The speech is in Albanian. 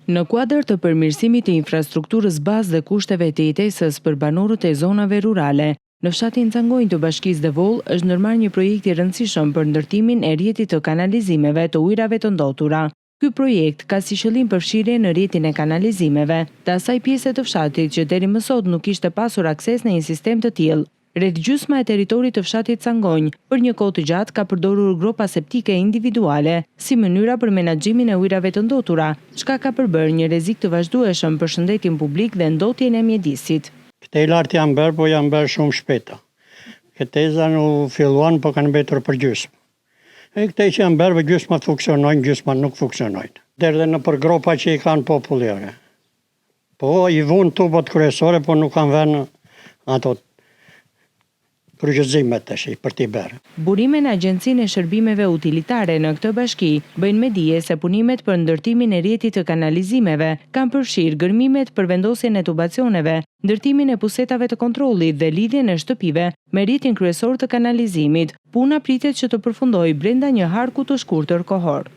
Në kuadër të përmirësimit të infrastrukturës bazë dhe kushteve të jetesës për banorët e zonave rurale, në fshatin Cangojnë të Bashkisë Devol është ndërmarrë një projekt i rëndësishëm për ndërtimin e rrjetit të kanalizimeve të ujrave të ndotura. Ky projekt ka si qëllim përfshirje në rrjetin e kanalizimeve të asaj pjese të fshatit që deri më sot nuk kishte pasur akses në një sistem të tillë. Rreth gjysma e territorit të fshatit Cangojnë për një kohë të gjatë ka përdorur gropa septike individuale si mënyra për menaxhimin e ujrave të ndotura, çka ka përbërë një rrezik të vazhdueshëm për shëndetin publik dhe ndotjen e mjedisit. Këte i lartë janë bërë, po janë bërë shumë shpeta. Këteza nuk filluan, po kanë mbetur për gjysmë. E këte që janë bërë, gjysmat funksionojnë, gjysmat nuk funksionojnë. Derdhe në për gropa që i kanë popullore. Po i vunë tubat kryesore, po nuk kanë vënë ato kryqëzimet tash për t'i bërë. Burime në Agjencinë e Shërbimeve Utilitare në këtë bashki bëjnë me dije se punimet për ndërtimin e rrjetit të kanalizimeve kanë përfshirë gërmimet për vendosjen e tubacioneve, ndërtimin e pusetave të kontrollit dhe lidhjen e shtëpive me rrjetin kryesor të kanalizimit. Puna pritet që të përfundojë brenda një harku të shkurtër kohor.